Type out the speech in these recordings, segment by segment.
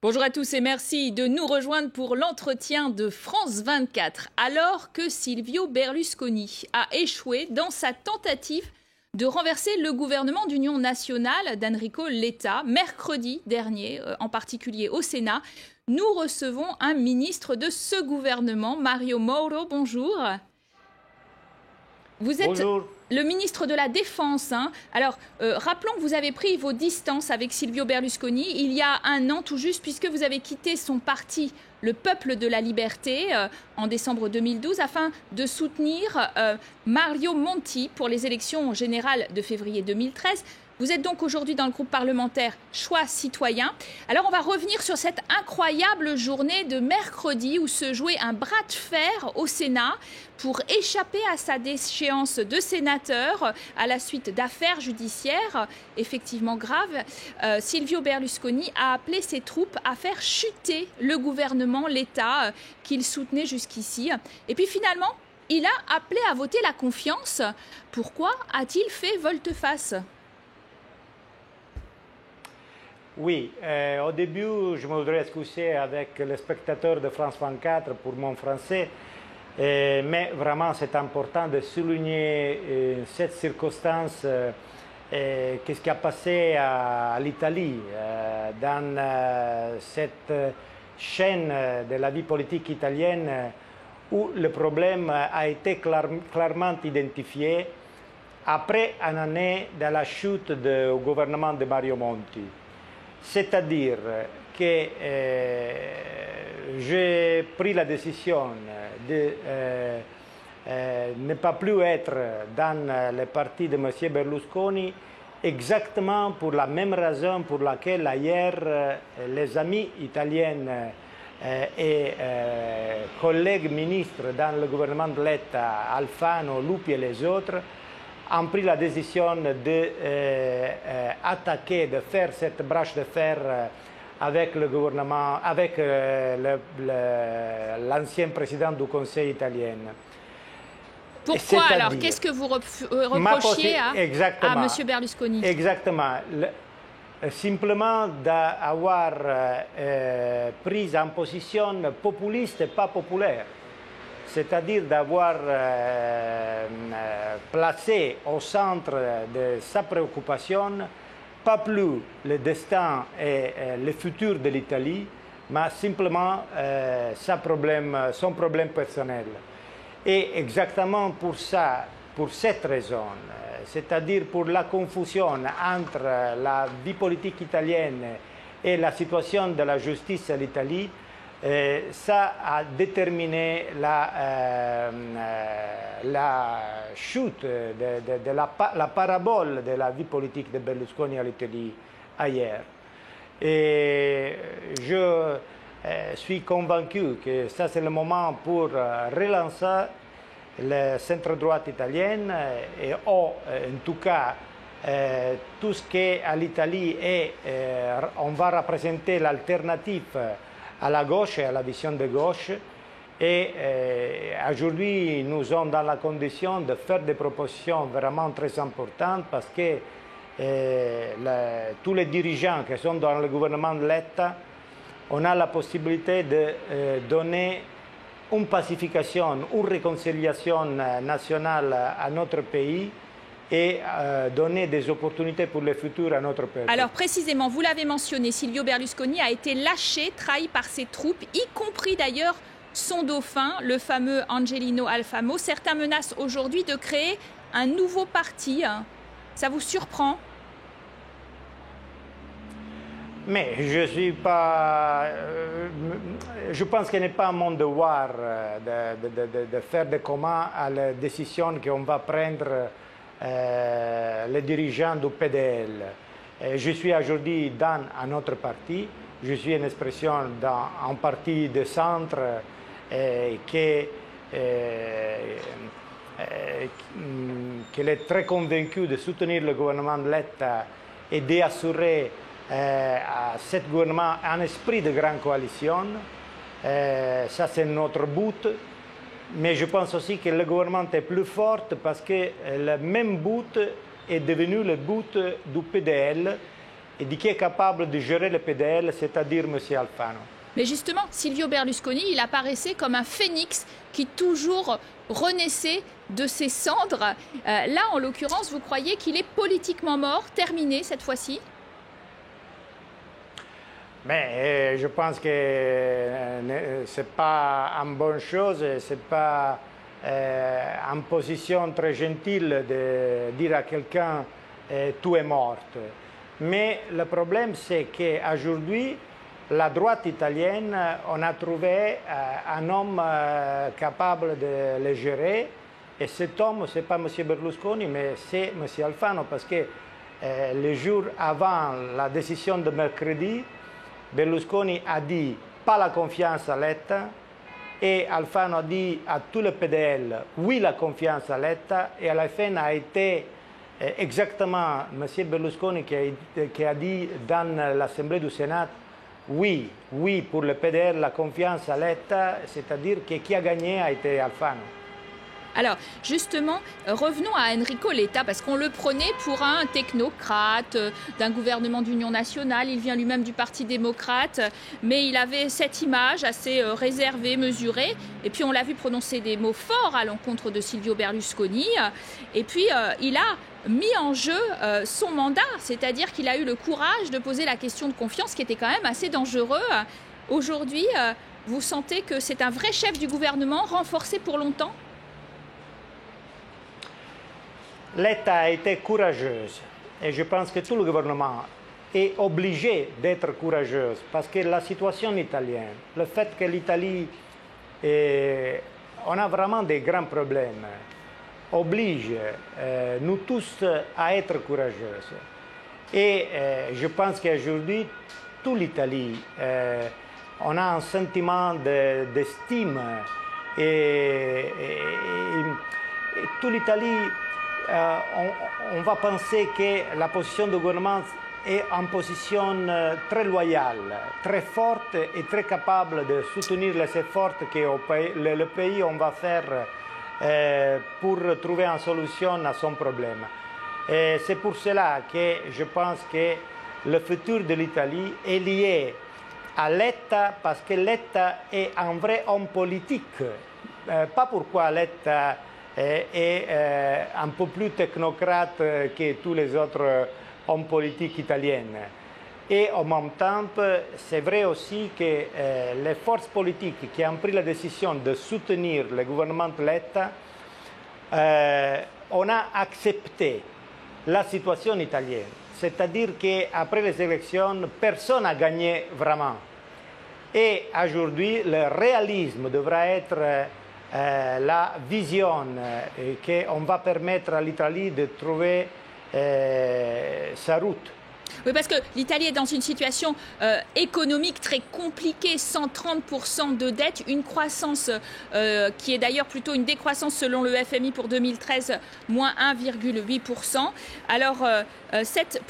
Bonjour à tous et merci de nous rejoindre pour l'entretien de France 24. Alors que Silvio Berlusconi a échoué dans sa tentative de renverser le gouvernement d'union nationale d'Enrico Letta, mercredi dernier, en particulier au Sénat, nous recevons un ministre de ce gouvernement, Mario Mauro. Bonjour. Vous êtes Bonjour. Le ministre de la Défense. Alors, rappelons que vous avez pris vos distances avec Silvio Berlusconi il y a un an tout juste, puisque vous avez quitté son parti, le Peuple de la Liberté, en décembre 2012, afin de soutenir Mario Monti pour les élections générales de février 2013. Vous êtes donc aujourd'hui dans le groupe parlementaire Choix Citoyen. Alors, on va revenir sur cette incroyable journée de mercredi où se jouait un bras de fer au Sénat pour échapper à sa déchéance de sénateur à la suite d'affaires judiciaires effectivement graves. Silvio Berlusconi a appelé ses troupes à faire chuter le gouvernement, l'État qu'il soutenait jusqu'ici. Et puis finalement, il a appelé à voter la confiance. Pourquoi a-t-il fait volte-face ? Oui, au début, je me voudrais excuser avec les spectateurs de France 24 pour mon français, mais vraiment c'est important de souligner cette circonstance, qu'est-ce qui a passé à l'Italie, dans cette chaîne de la vie politique italienne où le problème a été clairement identifié après une année de la chute du gouvernement de Mario Monti. C'est-à-dire que j'ai pris la décision de ne pas plus être dans le parti de M. Berlusconi, exactement pour la même raison pour laquelle hier les amis italiens et collègues ministres dans le gouvernement de Letta, Alfano, Lupi et les autres, ont pris la décision d'attaquer, de faire cette brèche de fer avec le gouvernement, avec l'ancien président du Conseil italien. Pourquoi alors? Qu'est-ce que vous reprochez à M. Berlusconi? Exactement. Simplement d'avoir pris en position populiste et pas populaire. C'est-à-dire d'avoir placé au centre de sa préoccupation pas plus le destin et le futur de l'Italie, mais simplement son problème personnel. Et exactement pour ça, pour cette raison, c'est-à-dire pour la confusion entre la vie politique italienne et la situation de la justice à l'Italie, ça a déterminé la chute de la parabole de la vie politique de Berlusconi à l'Italie hier. Et je suis convaincu que ça c'est le moment pour relancer le centre-droite italien et en tout cas tout ce qui est à l'Italie et on va représenter l'alternative à la gauche et à la vision de gauche. Et aujourd'hui, nous sommes dans la condition de faire des propositions vraiment très importantes parce que tous les dirigeants qui sont dans le gouvernement de Letta, on a la possibilité de donner une pacification, une réconciliation nationale à notre pays et donner des opportunités pour le futur à notre peuple. Alors précisément, vous l'avez mentionné, Silvio Berlusconi a été lâché, trahi par ses troupes, y compris d'ailleurs son dauphin, le fameux Angelino Alfano. Certains menacent aujourd'hui de créer un nouveau parti. Ça vous surprend? Mais je suis pas. Je pense qu'il n'est pas mon devoir de faire des commentaires à la décision qu'on va prendre les dirigeants du PDL. Je suis aujourd'hui dans un autre parti. Je suis une expression dans un parti de centre qui est très convaincu de soutenir le gouvernement de Letta et d'assurer à ce gouvernement un esprit de grande coalition. Ça, c'est notre but. mais je pense aussi que le gouvernement est plus fort parce que le même but est devenu le but du PDL et de qui est capable de gérer le PDL, c'est-à-dire M. Alfano. Mais justement, Silvio Berlusconi, il apparaissait comme un phénix qui toujours renaissait de ses cendres. Là, en l'occurrence, vous croyez qu'il est politiquement mort, terminé cette fois-ci? Mais je pense que ce n'est pas une bonne chose, ce n'est pas une position très gentile de dire à quelqu'un tu es morte. Mais le problème, c'est qu'aujourd'hui, la droite italienne, on a trouvé un homme capable de le gérer. Et cet homme, ce n'est pas M. Berlusconi, mais c'est M. Alfano, parce que le jour avant la décision de mercredi, Berlusconi a dit pas la confiance à Letta et Alfano a dit à tout le PDL oui la confiance à Letta et à la fin a été exactement M. Berlusconi qui a dit dans l'Assemblée du Sénat oui, oui pour le PDL la confiance à Letta, c'est-à-dire que qui a gagné a été Alfano. Alors, justement, revenons à Enrico Letta, parce qu'on le prenait pour un technocrate d'un gouvernement d'union nationale. Il vient lui-même du Parti démocrate, mais il avait cette image assez réservée, mesurée. Et puis, on l'a vu prononcer des mots forts à l'encontre de Silvio Berlusconi. Et puis, il a mis en jeu son mandat, c'est-à-dire qu'il a eu le courage de poser la question de confiance, qui était quand même assez dangereux. Aujourd'hui, vous sentez que c'est un vrai chef du gouvernement, renforcé pour longtemps ? Letta a été courageuse et je pense que tout le gouvernement est obligé d'être courageuse parce que la situation italienne, le fait que l'Italie, on a vraiment des grands problèmes, oblige nous tous à être courageuses. Et je pense qu'aujourd'hui, toute l'Italie, on a un sentiment d'estime et toute l'Italie, on va penser que la position du gouvernement est en position très loyale, très forte et très capable de soutenir les efforts que le pays on va faire pour trouver une solution à son problème. C'est pour cela que je pense que le futur de l'Italie est lié à Letta parce que Letta est un vrai homme politique. Pas pourquoi Letta est un peu plus technocrate que tous les autres hommes politiques italiens. Et en même temps, c'est vrai aussi que les forces politiques qui ont pris la décision de soutenir le gouvernement de Letta, on a accepté la situation italienne. C'est-à-dire qu'après les élections, personne n'a gagné vraiment. Et aujourd'hui, le réalisme devra être la vision qu'on va permettre à l'Italie de trouver sa route. Oui, parce que l'Italie est dans une situation économique très compliquée, 130% de dette, une croissance qui est d'ailleurs plutôt une décroissance selon le FMI pour 2013, moins 1,8%. Alors, cette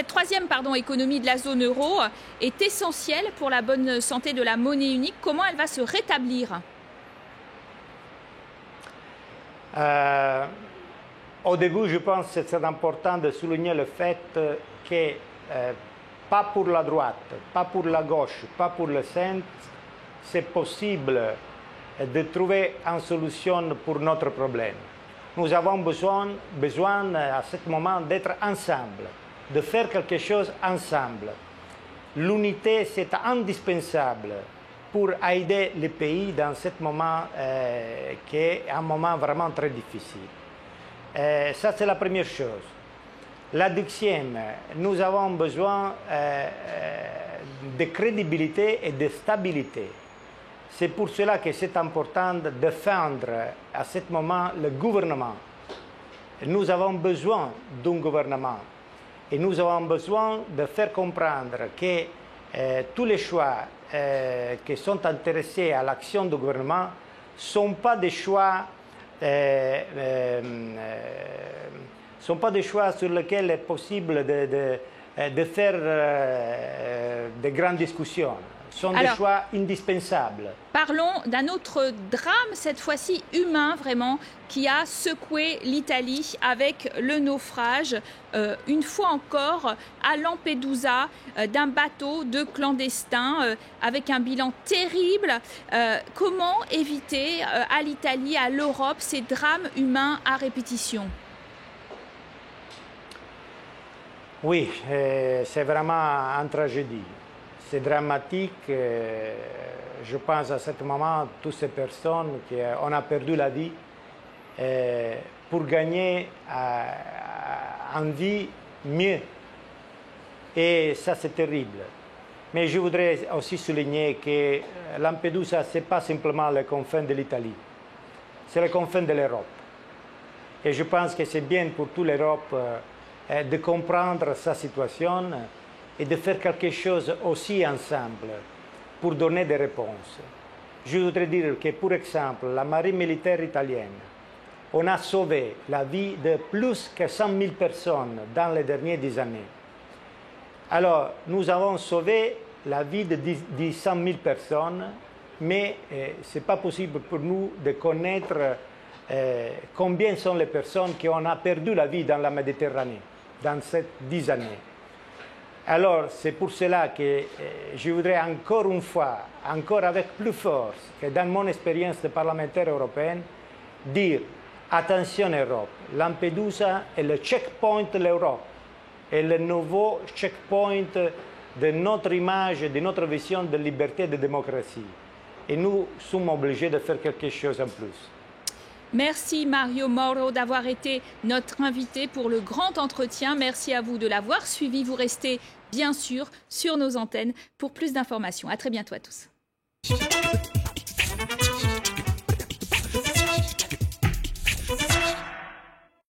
troisième économie de la zone euro est essentielle pour la bonne santé de la monnaie unique. Comment elle va se rétablir ? Au début, je pense que c'est important de souligner le fait que pas pour la droite, pas pour la gauche, pas pour le centre, c'est possible de trouver une solution pour notre problème. Nous avons besoin à ce moment d'être ensemble, de faire quelque chose ensemble. L'unité, c'est indispensable pour aider le pays dans ce moment qui est un moment vraiment très difficile. Ça, c'est la première chose. La deuxième, nous avons besoin de crédibilité et de stabilité. C'est pour cela que c'est important de défendre à ce moment le gouvernement. Nous avons besoin d'un gouvernement et nous avons besoin de faire comprendre que tous les choix qui sont intéressés à l'action du gouvernement ne sont pas des choix sur lesquels il est possible de faire de grandes discussions. sont des choix indispensables. Parlons d'un autre drame, cette fois-ci humain vraiment, qui a secoué l'Italie avec le naufrage, une fois encore, à Lampedusa, d'un bateau de clandestins avec un bilan terrible. Comment éviter à l'Italie, à l'Europe, ces drames humains à répétition? Oui, c'est vraiment une tragédie. C'est dramatique. Je pense à ce moment, toutes ces personnes qui ont perdu la vie pour gagner en vie mieux. Et ça, c'est terrible. Mais je voudrais aussi souligner que Lampedusa, ce n'est pas simplement les confins de l'Italie, c'est les confins de l'Europe. Et je pense que c'est bien pour toute l'Europe de comprendre sa situation et de faire quelque chose aussi ensemble pour donner des réponses. Je voudrais dire que, pour exemple, la marine militaire italienne, on a sauvé la vie de plus que 100 000 personnes dans les dernières 10 années. Alors, nous avons sauvé la vie de 100 000 personnes, mais ce n'est pas possible pour nous de connaître combien sont les personnes qui ont perdu la vie dans la Méditerranée dans ces 10 années. Alors, c'est pour cela que je voudrais encore une fois, encore avec plus force que dans mon expérience de parlementaire européenne, dire attention Europe, Lampedusa est le checkpoint de l'Europe, est le nouveau checkpoint de notre image, de notre vision de liberté et de démocratie. Et nous sommes obligés de faire quelque chose en plus. Merci Mario Mauro d'avoir été notre invité pour le grand entretien. Merci à vous de l'avoir suivi. Vous restez bien sûr sur nos antennes pour plus d'informations. À très bientôt à tous.